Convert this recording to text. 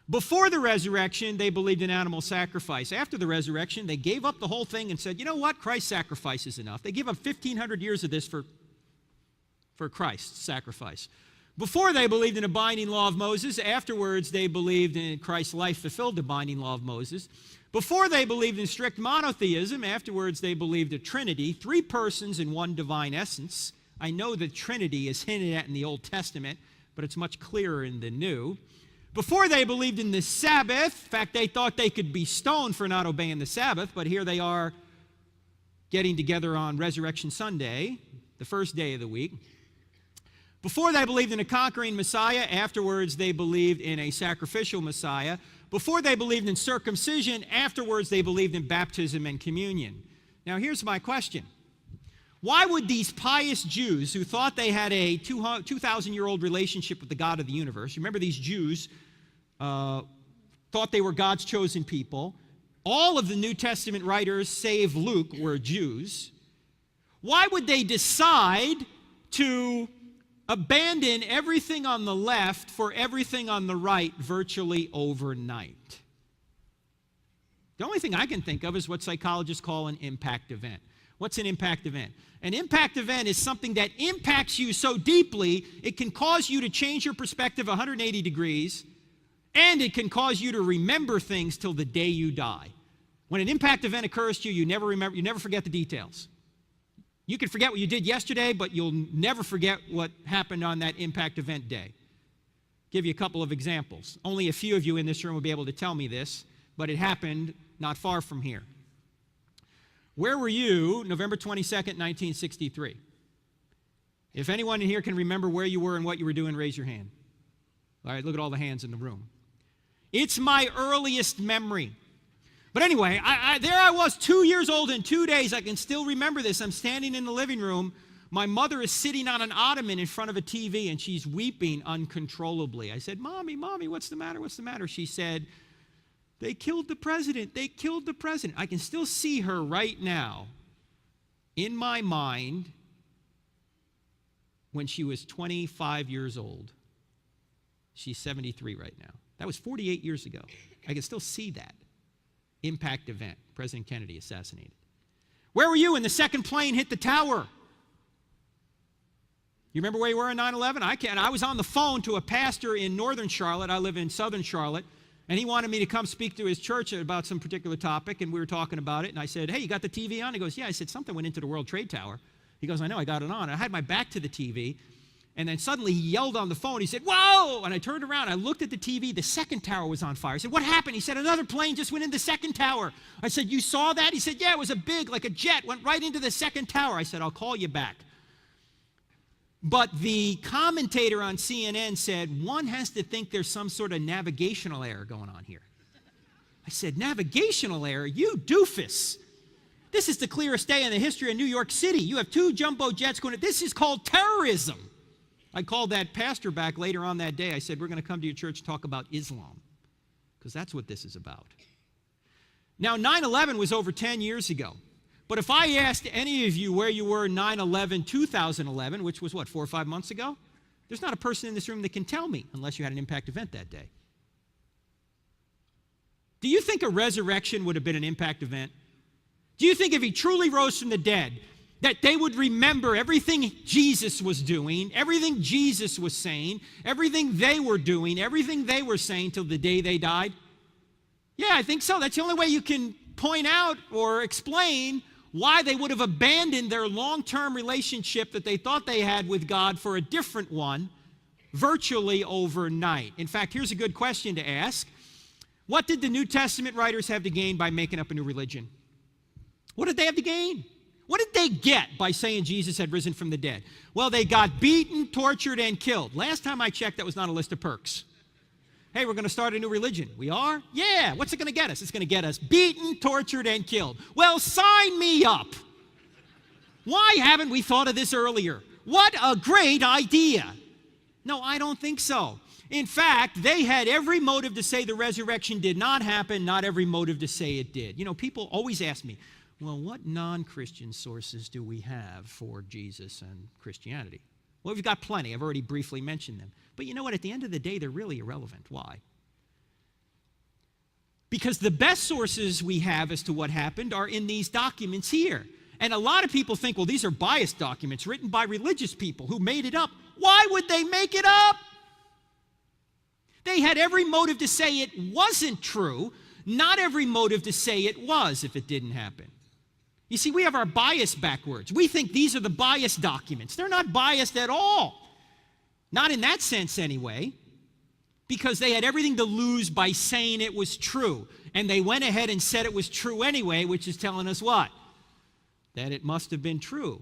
Before the resurrection, they believed in animal sacrifice. After the resurrection, they gave up the whole thing and said, you know what, Christ's sacrifice is enough. They give up 1,500 years of this for Christ's sacrifice. Before they believed in a binding law of Moses. Afterwards, they believed in Christ's life fulfilled the binding law of Moses. Before they believed in strict monotheism. Afterwards, they believed a Trinity, 3 persons in one divine essence. I know the Trinity is hinted at in the Old Testament, but it's much clearer in the New. Before they believed in the Sabbath. In fact, they thought they could be stoned for not obeying the Sabbath, but here they are getting together on Resurrection Sunday, the first day of the week. Before they believed in a conquering Messiah. Afterwards, they believed in a sacrificial Messiah. Before they believed in circumcision. Afterwards, they believed in baptism and communion. Now, here's my question. Why would these pious Jews who thought they had a 2,000-year-old relationship with the God of the universe, remember these Jews thought they were God's chosen people. All of the New Testament writers, save Luke, were Jews. Why would they decide to abandon everything on the left for everything on the right virtually overnight? The only thing I can think of is what psychologists call an impact event. What's an impact event? An impact event is something that impacts you so deeply, it can cause you to change your perspective 180 degrees, and it can cause you to remember things till the day you die. When an impact event occurs to you, you never forget the details. You can forget what you did yesterday, but you'll never forget what happened on that impact event day. Give you a couple of examples. Only a few of you in this room will be able to tell me this, but it happened not far from here. Where were you November 22nd, 1963? If anyone in here can remember where you were and what you were doing, raise your hand. All right, look at all the hands in the room. It's my earliest memory. But anyway, there I was, 2 years old in 2 days. I can still remember this. I'm standing in the living room. My mother is sitting on an ottoman in front of a TV, and she's weeping uncontrollably. I said, Mommy, what's the matter? What's the matter? She said, they killed the president. They killed the president. I can still see her right now in my mind when she was 25 years old. She's 73 right now. That was 48 years ago. I can still see that. Impact event, President Kennedy assassinated. Where were you when the second plane hit the tower? You remember where you were in 9/11? I can't. I was on the phone to a pastor in northern Charlotte. I live in southern Charlotte. And he wanted me to come speak to his church about some particular topic, and we were talking about it. And I said, hey, you got the TV on? He goes, yeah. I said, something went into the World Trade Tower. He goes, I know, I got it on. I had my back to the TV. And then suddenly he yelled on the phone. He said, whoa! And I turned around. I looked at the TV. The second tower was on fire. I said, what happened? He said, another plane just went in the second tower. I said, you saw that? He said, yeah, it was like a jet, went right into the second tower. I said, I'll call you back. But the commentator on CNN said, one has to think there's some sort of navigational error going on here. I said, navigational error? You doofus. This is the clearest day in the history of New York City. You have 2 jumbo jets going. This is called terrorism. I called that pastor back later on that day. I said, we're going to come to your church and talk about Islam, because that's what this is about. Now, 9/11 was over 10 years ago. But if I asked any of you where you were 9/11, 2011, which was what, 4 or 5 months ago? There's not a person in this room that can tell me unless you had an impact event that day. Do you think a resurrection would have been an impact event? Do you think if he truly rose from the dead, that they would remember everything Jesus was doing, everything Jesus was saying, everything they were doing, everything they were saying till the day they died? Yeah, I think so. That's the only way you can point out or explain why they would have abandoned their long-term relationship that they thought they had with God for a different one virtually overnight. In fact, here's a good question to ask. What did the New Testament writers have to gain by making up a new religion? What did they have to gain? What did they get by saying Jesus had risen from the dead? Well, they got beaten, tortured, and killed. Last time I checked, that was not a list of perks. Hey, we're going to start a new religion. We are? Yeah. What's it going to get us? It's going to get us beaten, tortured, and killed. Well, sign me up. Why haven't we thought of this earlier? What a great idea. No, I don't think so. In fact, they had every motive to say the resurrection did not happen, not every motive to say it did. You know, people always ask me, well, what non-Christian sources do we have for Jesus and Christianity? Well, we've got plenty. I've already briefly mentioned them. But you know what? At the end of the day, they're really irrelevant. Why? Because the best sources we have as to what happened are in these documents here. And a lot of people think, well, these are biased documents written by religious people who made it up. Why would they make it up? They had every motive to say it wasn't true, not every motive to say it was if it didn't happen. You see, we have our bias backwards. We think these are the biased documents. They're not biased at all. Not in that sense anyway, because they had everything to lose by saying it was true. And they went ahead and said it was true anyway, which is telling us what? That it must have been true.